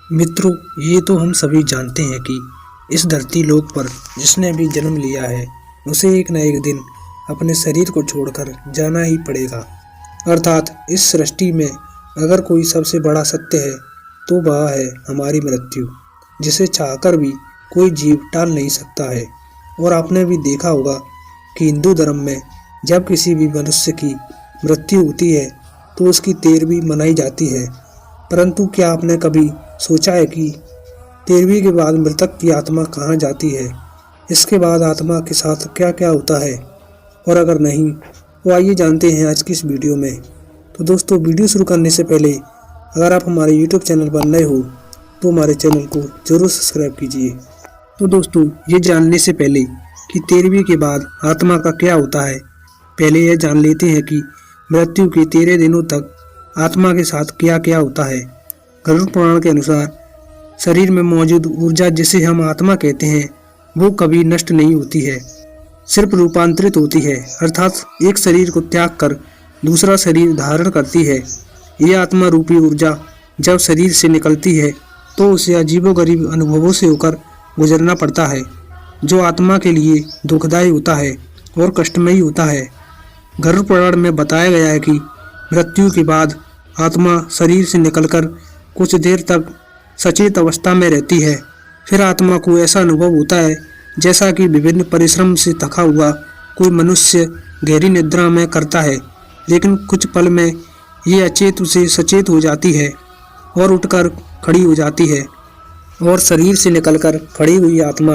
मित्रों, ये तो हम सभी जानते हैं कि इस धरती लोक पर जिसने भी जन्म लिया है उसे एक न एक दिन अपने शरीर को छोड़कर जाना ही पड़ेगा। अर्थात इस सृष्टि में अगर कोई सबसे बड़ा सत्य है तो वह है हमारी मृत्यु, जिसे चाहकर भी कोई जीव टाल नहीं सकता है। और आपने भी देखा होगा कि हिंदू धर्म में जब किसी भी मनुष्य की मृत्यु होती है तो उसकी 13वीं मनाई जाती है। परंतु क्या आपने कभी सोचा है कि 13वीं के बाद मृतक की आत्मा कहाँ जाती है? इसके बाद आत्मा के साथ क्या क्या होता है? और अगर नहीं तो आइए जानते हैं आज की इस वीडियो में। तो दोस्तों, वीडियो शुरू करने से पहले अगर आप हमारे यूट्यूब चैनल पर नए हो तो हमारे चैनल को जरूर सब्सक्राइब कीजिए। तो दोस्तों, ये जानने से पहले कि 13वीं के बाद आत्मा का क्या होता है, पहले यह जान लेते हैं कि मृत्यु के 13 दिनों तक आत्मा के साथ क्या क्या होता है। गरुड़ पुराण के अनुसार शरीर में मौजूद ऊर्जा, जिसे हम आत्मा कहते हैं, वो कभी नष्ट नहीं होती है, सिर्फ रूपांतरित होती है। अर्थात एक शरीर को त्याग कर दूसरा शरीर धारण करती है। ये आत्मा रूपी ऊर्जा जब शरीर से निकलती है तो उसे अजीबोगरीब अनुभवों से होकर गुजरना पड़ता है, जो आत्मा के लिए दुखदायी होता है और कष्टमयी होता है। गरुड़ पुराण में बताया गया है कि मृत्यु के बाद आत्मा शरीर से निकलकर कुछ देर तक सचेत अवस्था में रहती है। फिर आत्मा को ऐसा अनुभव होता है जैसा कि विभिन्न परिश्रम से थका हुआ कोई मनुष्य गहरी निद्रा में करता है, लेकिन कुछ पल में ये अचेत से सचेत हो जाती है और उठकर खड़ी हो जाती है। और शरीर से निकलकर खड़ी हुई आत्मा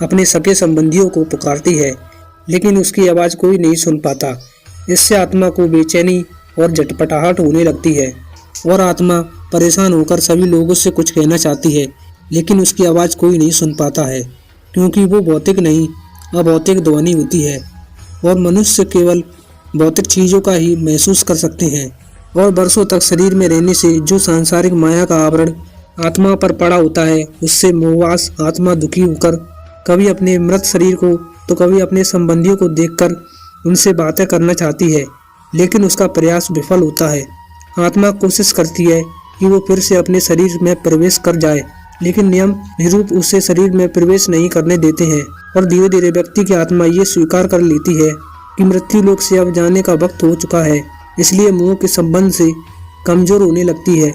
अपने सगे संबंधियों को पुकारती है, लेकिन उसकी आवाज़ कोई नहीं सुन पाता। इससे आत्मा को बेचैनी और झटपटाहट होने लगती है और आत्मा परेशान होकर सभी लोगों से कुछ कहना चाहती है, लेकिन उसकी आवाज़ कोई नहीं सुन पाता है, क्योंकि वो भौतिक नहीं अभौतिक ध्वनि होती है और मनुष्य केवल भौतिक चीज़ों का ही महसूस कर सकते हैं। और बरसों तक शरीर में रहने से जो सांसारिक माया का आवरण आत्मा पर पड़ा होता है, उससे मोहवास आत्मा दुखी होकर कभी अपने मृत शरीर को तो कभी अपने संबंधियों को देखकर उनसे बातें करना चाहती है, लेकिन उसका प्रयास विफल होता है। आत्मा कोशिश करती है कि वो फिर से अपने शरीर में प्रवेश कर जाए, लेकिन नियम निरूप उसे शरीर में प्रवेश नहीं करने देते हैं। और धीरे धीरे व्यक्ति की आत्मा ये स्वीकार कर लेती है कि मृत्यु लोक से अब जाने का वक्त हो चुका है, इसलिए मोह के संबंध से कमजोर होने लगती है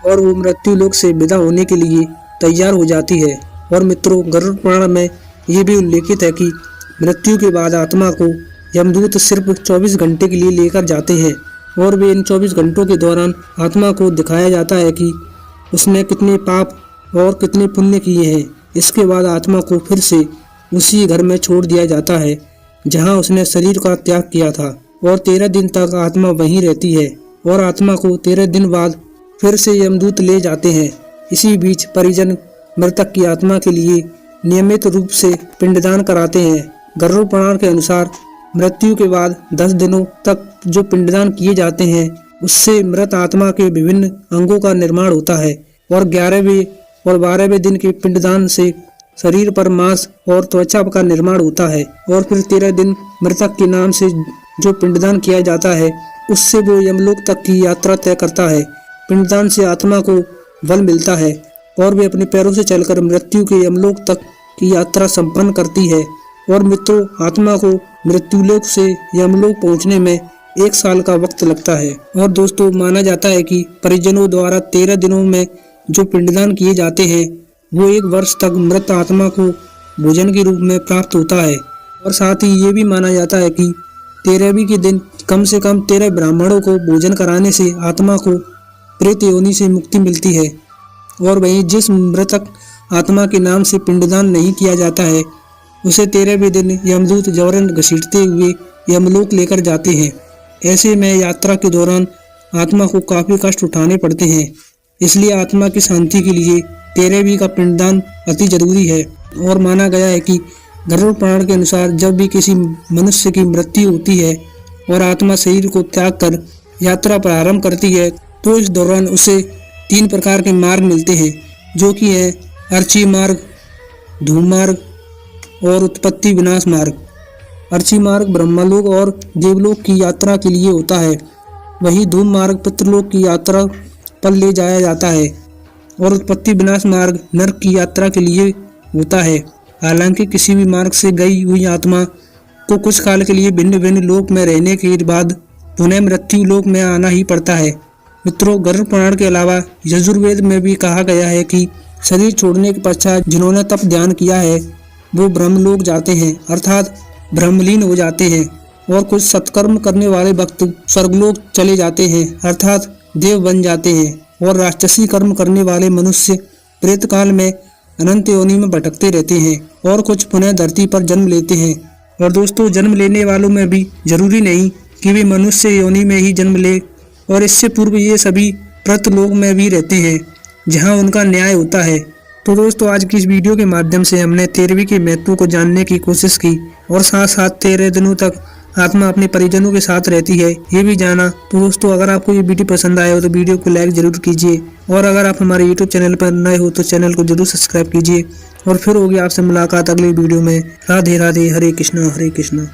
और वो मृत्यु लोक से विदा होने के लिए तैयार हो जाती है। और मित्रों, गरुड़ पुराण में ये भी उल्लेखित है कि मृत्यु के बाद आत्मा को यमदूत सिर्फ 24 घंटे के लिए लेकर जाते हैं और वे इन 24 घंटों के दौरान आत्मा को दिखाया जाता है कि उसने कितने पाप और कितने पुण्य किए हैं। इसके बाद आत्मा को फिर से उसी घर में छोड़ दिया जाता है जहां उसने शरीर का त्याग किया था, और 13 दिन तक आत्मा वहीं रहती है और आत्मा को 13 दिन बाद फिर से यमदूत ले जाते हैं। इसी बीच परिजन मृतक की आत्मा के लिए नियमित रूप से पिंडदान कराते हैं। गरुड़ पुराण के अनुसार मृत्यु के बाद 10 दिनों तक जो पिंडदान किए जाते हैं, उससे मृत आत्मा के विभिन्न अंगों का निर्माण होता है और 11वें और 12वें दिन के पिंडदान से शरीर पर मांस और त्वचा का निर्माण होता है। और फिर 13 दिन मृतक के नाम से जो पिंडदान किया जाता है, उससे वो यमलोक तक की यात्रा तय करता है। पिंडदान से आत्मा को बल मिलता है और वे अपने पैरों से चलकर मृत्यु के यमलोक तक की यात्रा संपन्न करती है। और मित्रों, आत्मा को मृत्युलोक से यमलोक पहुंचने में 1 साल का वक्त लगता है। और दोस्तों, माना जाता है कि परिजनों द्वारा 13 दिनों में जो पिंडदान किए जाते हैं वो 1 वर्ष तक मृत आत्मा को भोजन के रूप में प्राप्त होता है। और साथ ही ये भी माना जाता है कि 13वीं के दिन कम से कम 13 ब्राह्मणों को भोजन कराने से आत्मा को प्रेत योनि से मुक्ति मिलती है। और वहीं जिस मृतक आत्मा के नाम से पिंडदान नहीं किया जाता है, उसे 13वें दिन यमदूत जबरन घसीटते हुए यमलोक लेकर जाते हैं। ऐसे में यात्रा के दौरान आत्मा को काफ़ी कष्ट उठाने पड़ते हैं, इसलिए आत्मा की शांति के लिए 13वीं का पिंडदान अति जरूरी है। और माना गया है कि गरुड़ पुराण के अनुसार जब भी किसी मनुष्य की मृत्यु होती है और आत्मा शरीर को त्याग कर यात्रा प्रारंभ करती है, तो इस दौरान उसे 3 प्रकार के मार्ग मिलते हैं, जो कि है अर्ची मार्ग, धूम मार्ग और उत्पत्ति विनाश मार्ग। अर्ची मार्ग ब्रह्मलोक और देवलोक की यात्रा के लिए होता है, वही धूम मार्ग पितृलोक की यात्रा पर ले जाया जाता है। और उत्पत्ति विनाश मार्ग नरक की यात्रा के लिए होता है। हालांकि किसी भी मार्ग से गई हुई आत्मा को कुछ काल के लिए भिन्न भिन्न लोक में रहने के बाद पुनः मृत्यु लोक में आना ही पड़ता है। मित्रों, गरुड़ पुराण के अलावा यजुर्वेद में भी कहा गया है कि शरीर छोड़ने के पश्चात जिन्होंने तप ध्यान किया है वो ब्रह्मलोक जाते हैं, अर्थात ब्रह्मलीन हो जाते हैं। और कुछ सत्कर्म करने वाले भक्त स्वर्गलोक चले जाते हैं, अर्थात देव बन जाते हैं। और राक्षसी कर्म करने वाले मनुष्य प्रेत काल में अनंत योनि में भटकते रहते हैं और कुछ पुनः धरती पर जन्म लेते हैं। और दोस्तों, जन्म लेने वालों में भी जरूरी नहीं कि वे मनुष्य योनि में ही जन्म ले, और इससे पूर्व ये सभी प्रतलोक में भी रहते हैं जहां उनका न्याय होता है। तो दोस्तों, आज की इस वीडियो के माध्यम से हमने 13वीं के महत्व को जानने की कोशिश की और साथ साथ 13 दिनों तक आत्मा अपने परिजनों के साथ रहती है ये भी जाना। तो दोस्तों, अगर आपको ये वीडियो पसंद आया हो तो वीडियो को लाइक जरूर कीजिए, और अगर आप हमारे यूट्यूब चैनल पर नए हो तो चैनल को जरूर सब्सक्राइब कीजिए। और फिर होगी आपसे मुलाकात अगली वीडियो में। राधे राधे, हरे कृष्णा हरे कृष्णा।